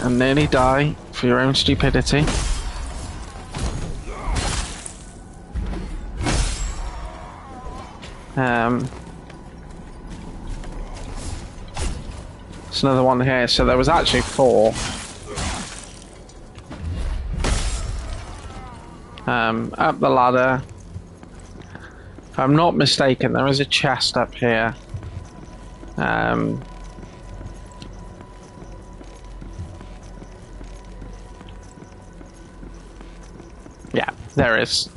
and nearly die for your own stupidity. There's another one here, so there was actually 4. Up the ladder. If I'm not mistaken, there is a chest up here. Yeah, there is.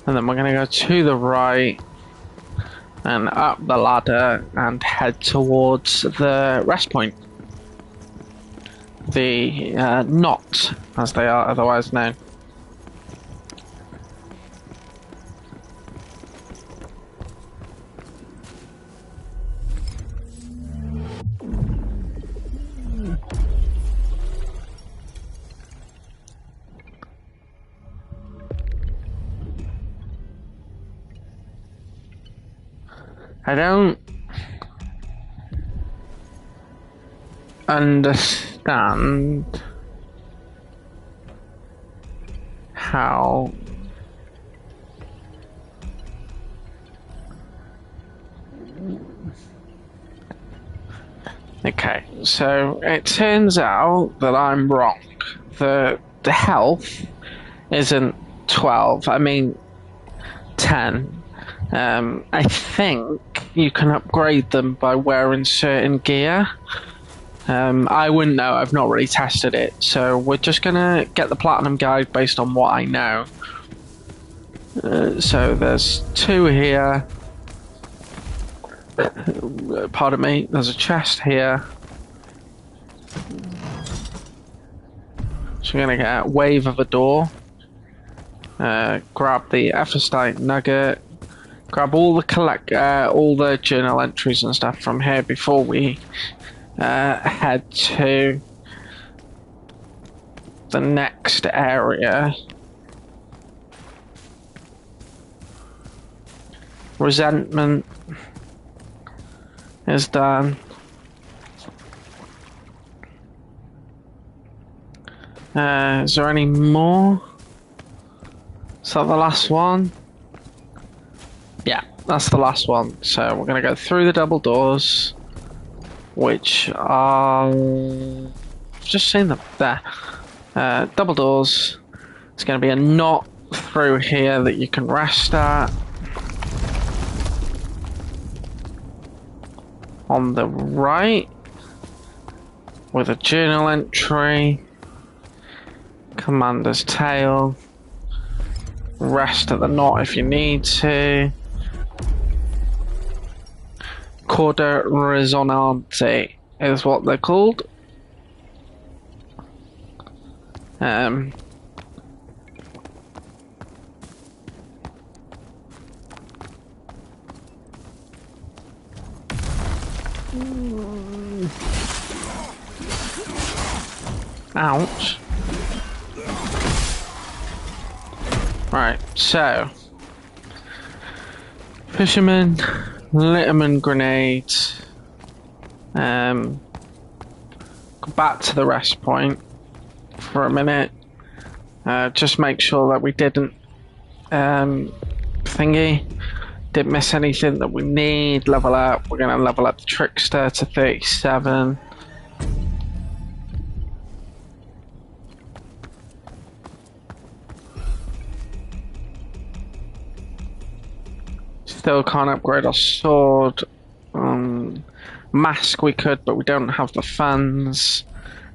And then we're going to go to the right and up the ladder and head towards the rest point. The knot, as they are otherwise known. I don't understand how okay, so it turns out that I'm wrong. The health isn't 12, I mean 10. I think you can upgrade them by wearing certain gear. I wouldn't know, I've not really tested it, so we're just gonna get the platinum guide based on what I know. So there's 2 here. Pardon me, there's a chest here. So we're gonna get a wave of a door. Grab the Ephestite nugget. Grab all the journal entries and stuff from here before we head to the next area. Resentment is done. Is there any more? Is that the last one? Yeah, that's the last one. So we're going to go through the double doors, which are... I've just seen them there. Double doors. It's going to be a knot through here that you can rest at. On the right, with a journal entry. Commander's tail. Rest at the knot if you need to. Corda resonante is what they're called. Ouch. Right, so fisherman, Litterman grenades. Go back to the rest point for a minute. Just make sure that we didn't didn't miss anything that we need. Level up. We're gonna level up the Trickster to 37. Still can't upgrade our sword. Mask we could, but we don't have the funds.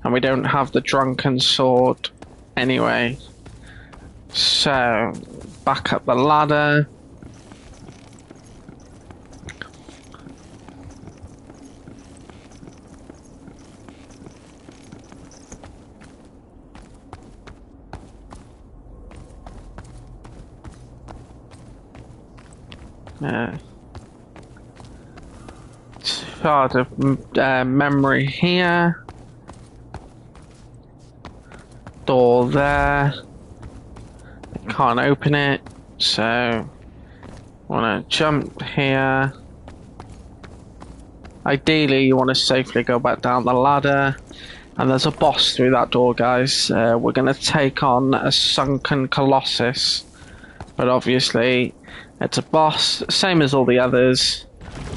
And we don't have the drunken sword anyway. So, back up the ladder. Shard of memory here. Door there. Can't open it, so Want to jump here. Ideally, you want to safely go back down the ladder. And there's a boss through that door, guys. We're going to take on a sunken colossus. But obviously, it's a boss, same as all the others.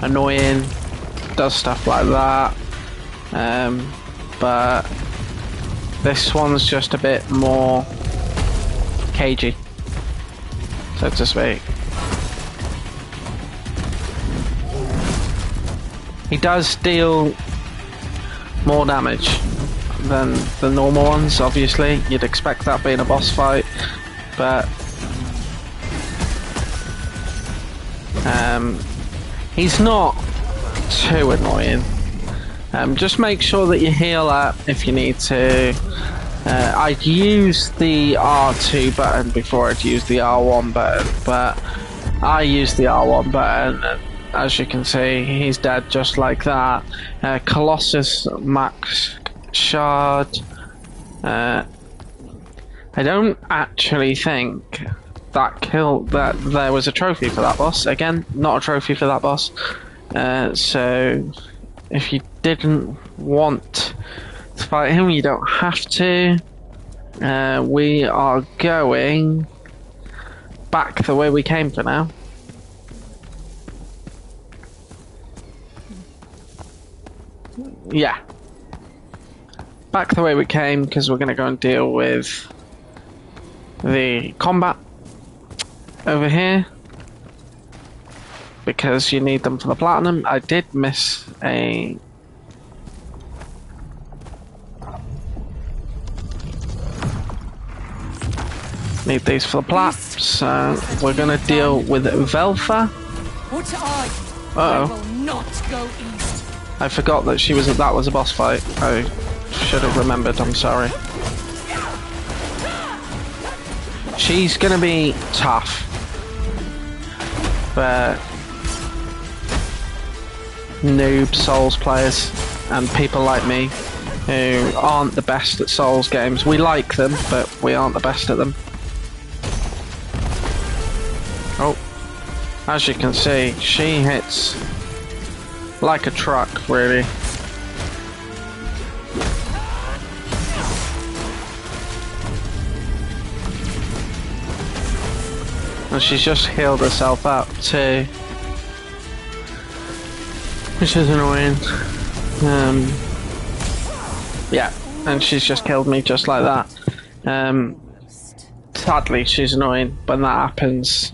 Annoying, does stuff like that. But this one's just a bit more cagey, so to speak. He does deal more damage than the normal ones, obviously. You'd expect that being a boss fight, but he's not too annoying. Just make sure that you heal up if you need to. I'd use the R2 button before I'd use the R1 button, but I use the R1 button, and as you can see, he's dead just like that. Colossus Max Shard. I don't actually think that there was a trophy for that boss. Again, not a trophy for that boss. So if you didn't want to fight him, you don't have to. We are going back the way we came for now. Yeah. Back the way we came, because we're going to go and deal with the combat over here. Because you need them for the platinum. I did miss a... Need these for the plat, so we're going to deal with Velfa. Uh-oh. I forgot that that was a boss fight. I should have remembered, I'm sorry. She's going to be tough. But noob Souls players and people like me who aren't the best at Souls games. We like them, but we aren't the best at them. Oh, as you can see, she hits like a truck, really. And she's just healed herself up too, which is annoying. Yeah, and she's just killed me just like that. Sadly, she's annoying when that happens.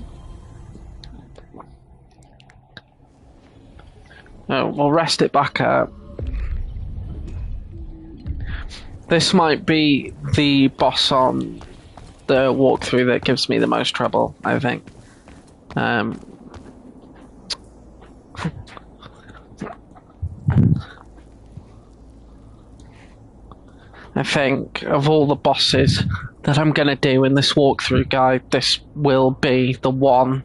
Oh, we'll rest it back up. This might be the boss on the walkthrough that gives me the most trouble, I think. I think of all the bosses that I'm going to do in this walkthrough guide, this will be the one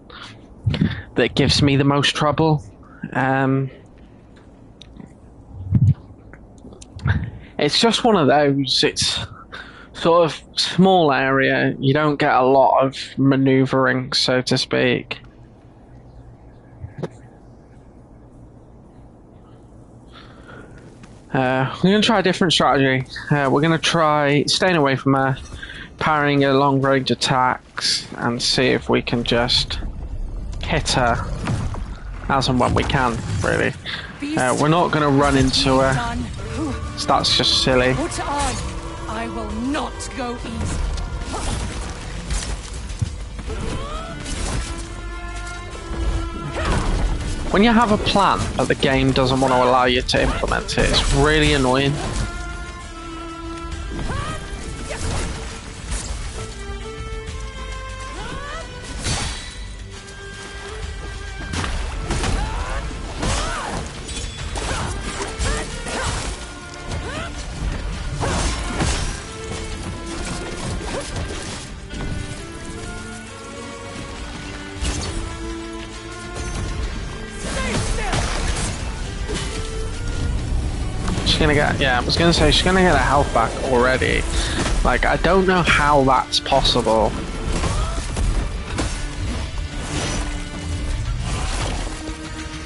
that gives me the most trouble. It's just one of those, it's sort of small area, you don't get a lot of manoeuvring, so to speak. We're going to try a different strategy. We're going to try staying away from her, parrying her long range attacks, and see if we can just hit her as and when we can, really. We're not going to run into her. So that's just silly. I will not go easy. When you have a plan but the game doesn't want to allow you to implement it, it's really annoying. Gonna get, yeah, I was gonna say she's gonna get her health back already. Like, I don't know how that's possible.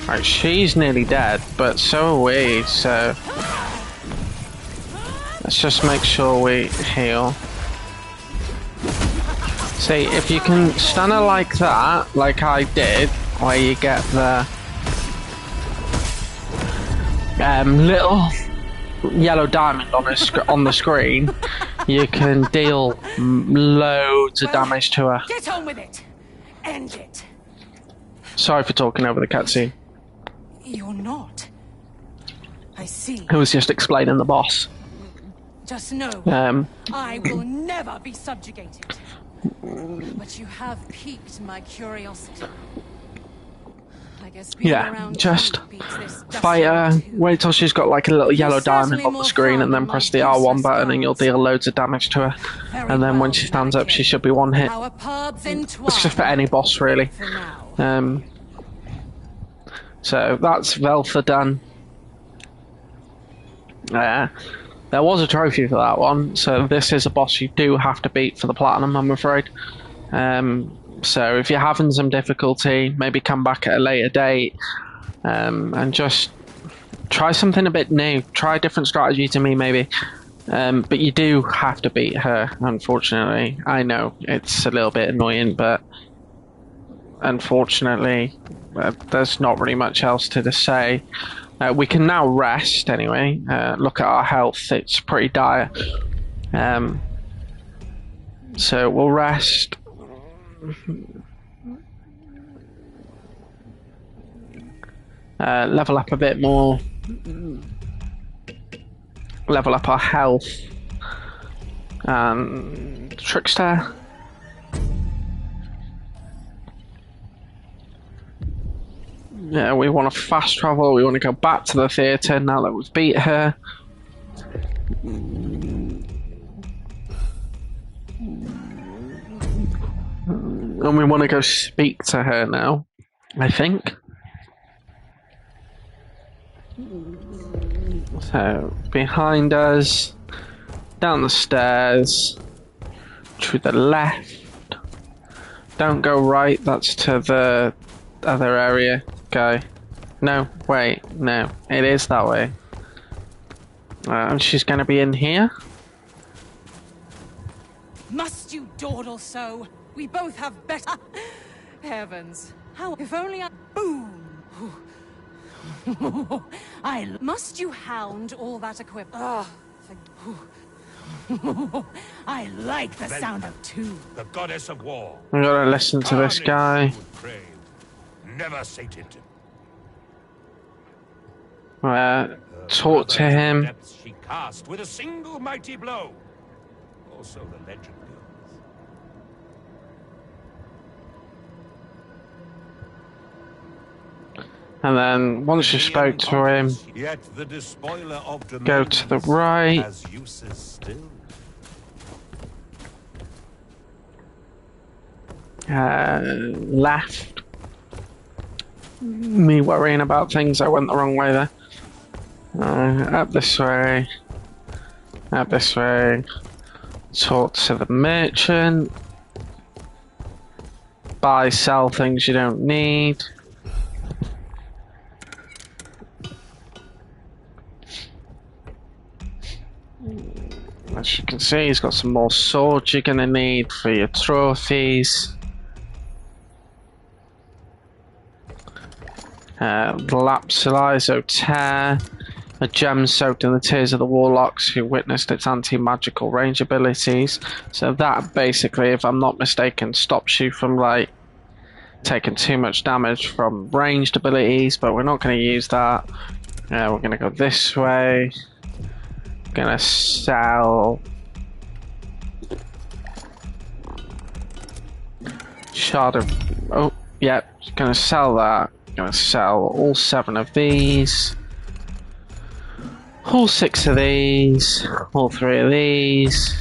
Right, she's nearly dead, but so are we, so let's just make sure we heal. See, if you can stun her like that, like I did, where you get the little yellow diamond on the screen, you can deal loads of damage to her. Get on with it. End it. Sorry for talking over the cutscene. You're not. I see. I was just explaining the boss. Just know, I will never be subjugated. But you have piqued my curiosity. I guess being around just you beats this fight her, dust too. wait till she's got like a little yellow diamond certainly on the more screen, and fun then than press my the R1 useless button and you'll guards. deal loads of damage to her. Very And then when well, she stands up, Anakin. she should be one hit. Our paths entwine. It's just for any boss, really. For now. So that's Veltha done. There was a trophy for that one, so this is a boss you do have to beat for the platinum, I'm afraid. So if you're having some difficulty, maybe come back at a later date and just try something a bit new. Try a different strategy to me, maybe. But you do have to beat her, unfortunately. I know it's a little bit annoying, but unfortunately, there's not really much else to say. We can now rest, anyway. Look at our health, it's pretty dire. So we'll rest. Level up a bit more. Level up our health. Trickster. Yeah, we want to fast travel. We want to go back to the theatre now that we've beat her. And we want to go speak to her now, I think. So, behind us, down the stairs, to the left. Don't go right, that's to the other area. Go. No, wait, no, it is that way. And she's going to be in here. Must you dawdle so? We both have better. Heavens. How if only I boom. Must you hound all that equipment? I like the sound of two. The goddess of war. We gotta listen to this guy. Never sated. Talk to him. Depths she cast with a single mighty blow. Also the legend goes. And then once you spoke to him, Yet the despoiler of go to the right. has uses still. Left. Me worrying about things, I went the wrong way there. Up this way. Up this way. Talk to the merchant. Buy, sell things you don't need. As you can see, he's got some more swords you're gonna need for your trophies. The Lapsilizo Tear, a gem soaked in the tears of the warlocks who witnessed its anti-magical range abilities. So that basically, if I'm not mistaken, stops you from like taking too much damage from ranged abilities, but we're not going to use that. We're going to go this way. Gonna sell shard of gonna sell that. Gonna sell all 7 of these, all 6 of these, all 3 of these,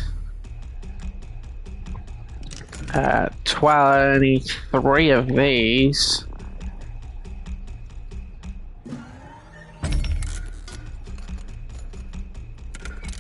23 of these.